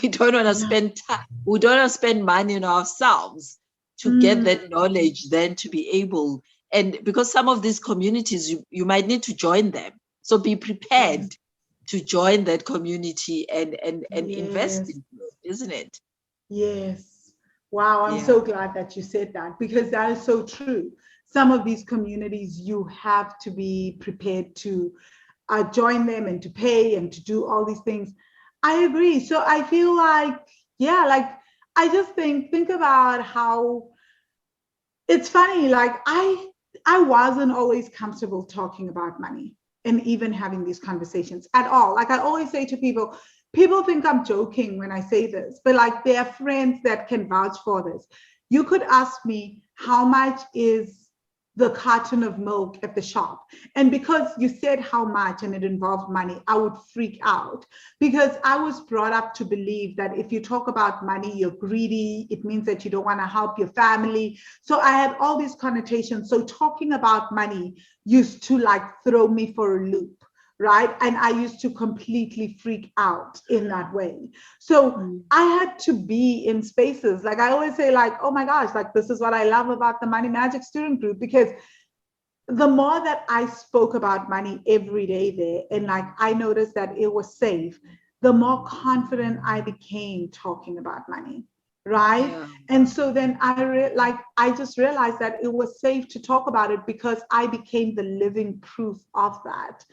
we don't want to spend time, we don't want to spend money on ourselves to get that knowledge, then to be able, and because some of these communities, you might need to join them. So be prepared to join that community and invest in it, isn't it? Yes. Wow, I'm so glad that you said that, because that is so true. Some of these communities, you have to be prepared to join them and to pay and to do all these things. I agree. So I feel like, I just think about how it's funny. Like I wasn't always comfortable talking about money and even having these conversations at all. Like I always say to people think I'm joking when I say this, but like there are friends that can vouch for this. You could ask me, how much is the carton of milk at the shop? And because you said how much and it involved money, I would freak out, because I was brought up to believe that if you talk about money, you're greedy. It means that you don't want to help your family. So I had all these connotations. So talking about money used to like throw me for a loop. Right. And I used to completely freak out in that way. So I had to be in spaces. Like I always say, like, oh my gosh, like this is what I love about the Money Magic Student Group, because the more that I spoke about money every day there, and like I noticed that it was safe, the more confident I became talking about money, right? Yeah. And so then I just realized that it was safe to talk about it because I became the living proof of that.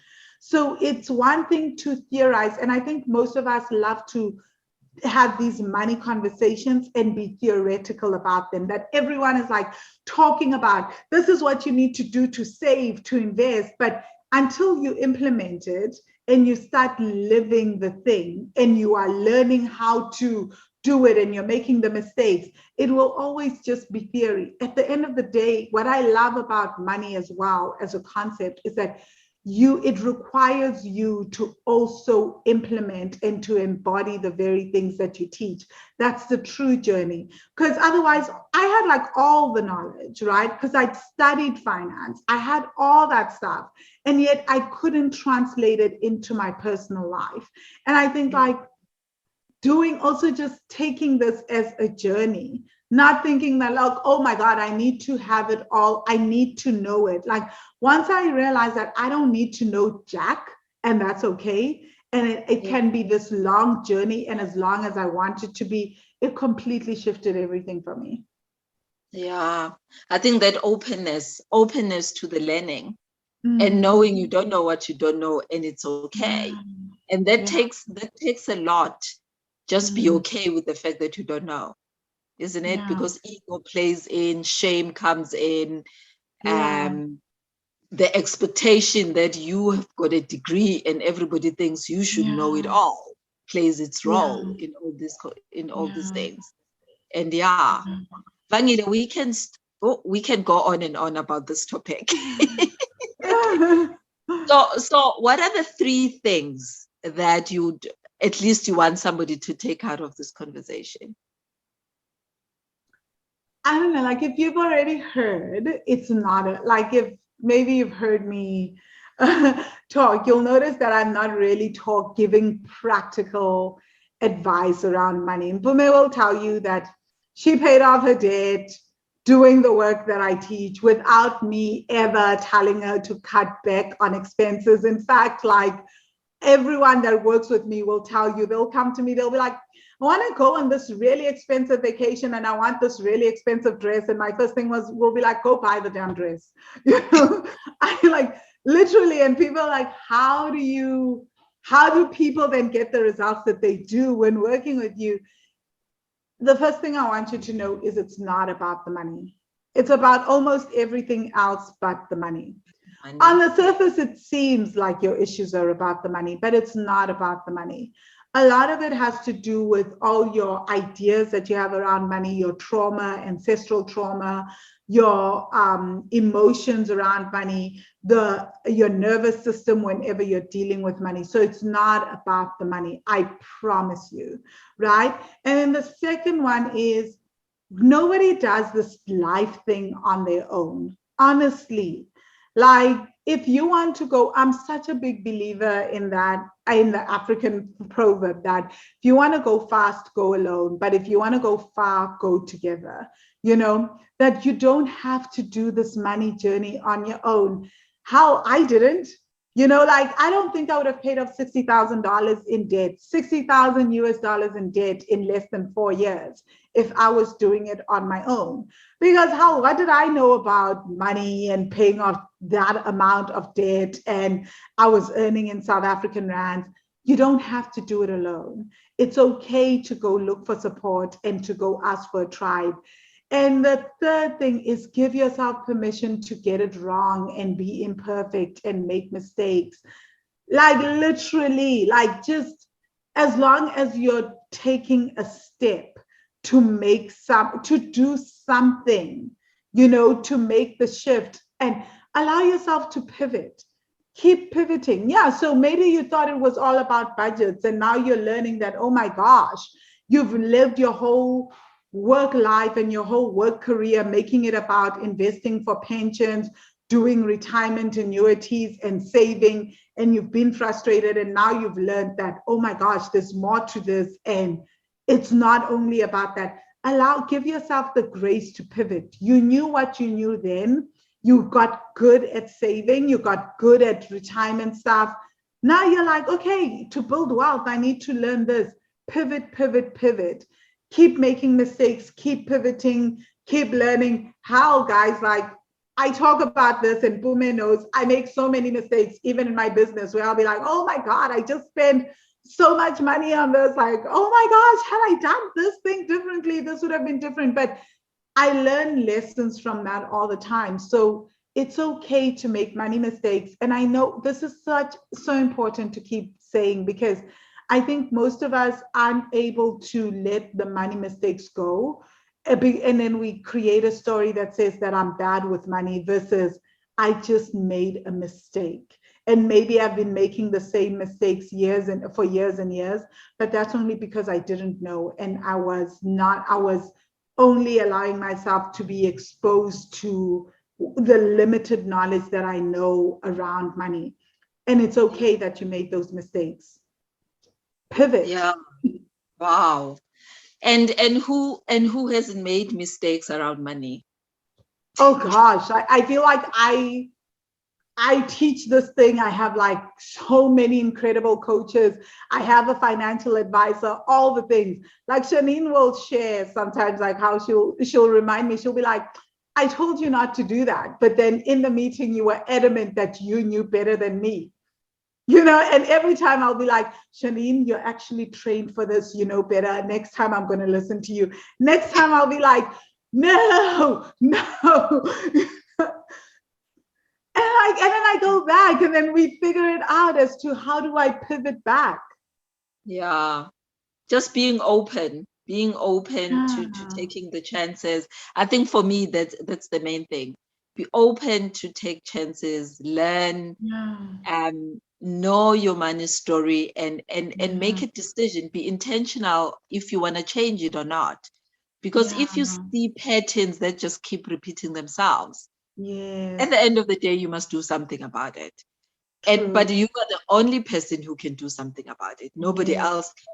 So it's one thing to theorize, and I think most of us love to have these money conversations and be theoretical about them, that everyone is like talking about this is what you need to do to save, to invest, but until you implement it and you start living the thing and you are learning how to do it and you're making the mistakes, it will always just be theory. At the end of the day, what I love about money as well as a concept is that it requires you to also implement and to embody the very things that you teach. That's the true journey. Because otherwise, I had like all the knowledge, right? Because I'd studied finance, I had all that stuff, and yet I couldn't translate it into my personal life. And I think like doing also just taking this as a journey, not thinking that like, oh my God, I need to have it all. I need to know it. Like once I realized that I don't need to know Jack, and that's okay. And it can be this long journey. And as long as I want it to be, it completely shifted everything for me. Yeah. I think that openness to the learning and knowing you don't know what you don't know, and it's okay. And that takes a lot. Just be okay with the fact that you don't know, isn't it? Because ego plays in, shame comes in, the expectation that you have got a degree and everybody thinks you should know it all plays its role in all these things. And Vangile, we can go on and on about this topic. So what are the 3 things that you want somebody to take out of this conversation? I don't know, like if you've already heard, it's not like if maybe you've heard me talk, you'll notice that I'm not really giving practical advice around money. And Pume will tell you that she paid off her debt doing the work that I teach without me ever telling her to cut back on expenses. In fact, like everyone that works with me will tell you, they'll come to me, they'll be like, I want to go on this really expensive vacation and I want this really expensive dress. And my first thing will be like, go buy the damn dress. You know, I like literally, and people are like, how do people then get the results that they do when working with you? The first thing I want you to know is it's not about the money. It's about almost everything else but the money. On the surface, it seems like your issues are about the money, but it's not about the money. A lot of it has to do with all your ideas that you have around money, your trauma, ancestral trauma, your emotions around money, your nervous system whenever you're dealing with money. So it's not about the money, I promise you, right? And then the second one is nobody does this life thing on their own, honestly. Like if you want to go, I'm such a big believer in that, in the African proverb that if you want to go fast, go alone. But if you want to go far, go together. You know, that you don't have to do this money journey on your own. How I didn't, you know, like I don't think I would have paid off $60,000 in debt, $60,000 in debt in less than 4 years if I was doing it on my own. Because what did I know about money and paying off that amount of debt? And I was earning in South African rands. You don't have to do it alone. It's okay to go look for support and to go ask for a tribe. And the third thing is give yourself permission to get it wrong and be imperfect and make mistakes. Like literally, like just as long as you're taking a step to do something, you know, to make the shift and allow yourself to pivot. Keep pivoting. Yeah, so maybe you thought it was all about budgets and now you're learning that, oh my gosh, you've lived your whole work life and your whole work career making it about investing for pensions, doing retirement annuities and saving, and you've been frustrated and now you've learned that, oh my gosh, there's more to this and it's not only about that. Give yourself the grace to pivot. You knew what you knew then. you got good at saving, you got good at retirement stuff. Now you're like, okay, to build wealth, I need to learn this. Pivot, pivot, pivot. Keep making mistakes, keep pivoting, keep learning. How, guys, like, I talk about this and Bume knows I make so many mistakes, even in my business, where I'll be like, oh my God, I just spent so much money on this. Like, oh my gosh, had I done this thing differently, this would have been different. But I learn lessons from that all the time. So it's okay to make money mistakes. And I know this is so important to keep saying, because I think most of us aren't able to let the money mistakes go. And then we create a story that says that I'm bad with money versus I just made a mistake. And maybe I've been making the same mistakes for years and years, but that's only because I didn't know. And I was only allowing myself to be exposed to the limited knowledge that I know around money. And it's okay that you made those mistakes. Pivot. Yeah. Wow. And who hasn't made mistakes around money? Oh gosh, I feel like I teach this thing. I have like so many incredible coaches. I have a financial advisor, all the things. Like Shanine will share sometimes, like how she'll remind me, she'll be like, I told you not to do that. But then in the meeting, you were adamant that you knew better than me. You know, and every time I'll be like, Shanine, you're actually trained for this, you know better. Next time I'm going to listen to you. Next time I'll be like, no. And then I go back and then we figure it out as to how do I pivot back? Yeah. Just being open to taking the chances. I think for me, that's the main thing. Be open to take chances, learn, know your money story, and make a decision. Be intentional if you want to change it or not. Because if you see patterns that just keep repeating themselves, at the end of the day, you must do something about it. But you are the only person who can do something about it. Nobody else can.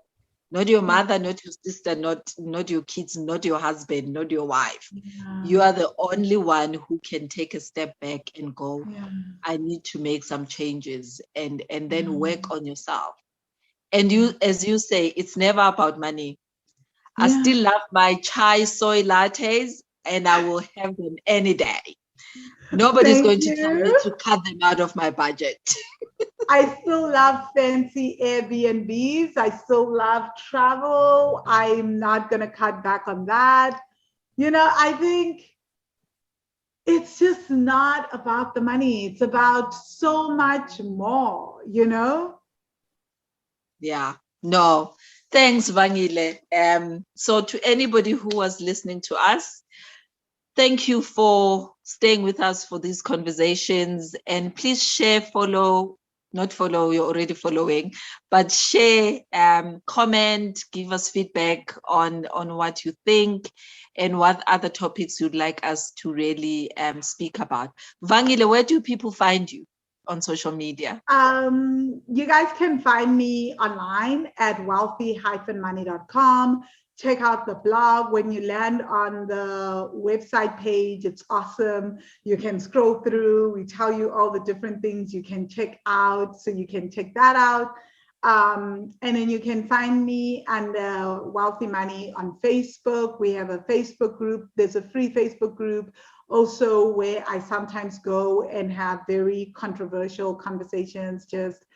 Not your mother, not your sister, not your kids, not your husband, not your wife. You are the only one who can take a step back and go, I need to make some changes and then work on yourself. And you, as you say, it's never about money. I still love my chai soy lattes and I will have them any day. Nobody's going to tell me to cut them out of my budget. I still love fancy Airbnbs. I still love travel. I'm not going to cut back on that. You know, I think it's just not about the money. It's about so much more, you know? Yeah, no. Thanks, Vangile. So to anybody who was listening to us, thank you for staying with us for these conversations. And please share, follow, not follow, you're already following, but share, comment, give us feedback on what you think and what other topics you'd like us to really speak about. Vangile, where do people find you on social media? You guys can find me online at wealthy-money.com. Check out the blog. When you land on the website page, it's awesome. You can scroll through. We tell you all the different things you can check out. So you can check that out. And then you can find me under Wealthy Money on Facebook. We have a Facebook group. There's a free Facebook group also where I sometimes go and have very controversial conversations just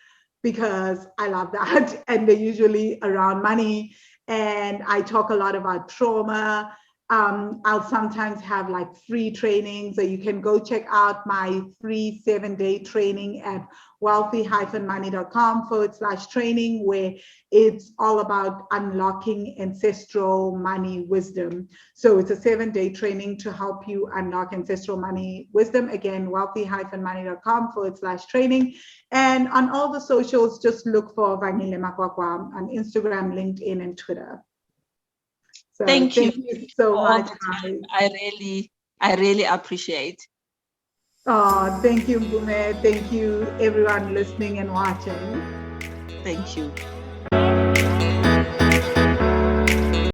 because I love that. And they're usually around money. And I talk a lot about trauma. I'll sometimes have like free trainings, so you can go check out my free 7-day training at wealthy-money.com/training, where it's all about unlocking ancestral money wisdom. So it's a 7-day training to help you unlock ancestral money wisdom. Again, wealthy-money.com/training. And on all the socials, just look for Vangile Makwakwa on Instagram, LinkedIn, and Twitter. So thank you so much. I really appreciate. Oh, thank you, Bume. Thank you, everyone listening and watching. Thank you.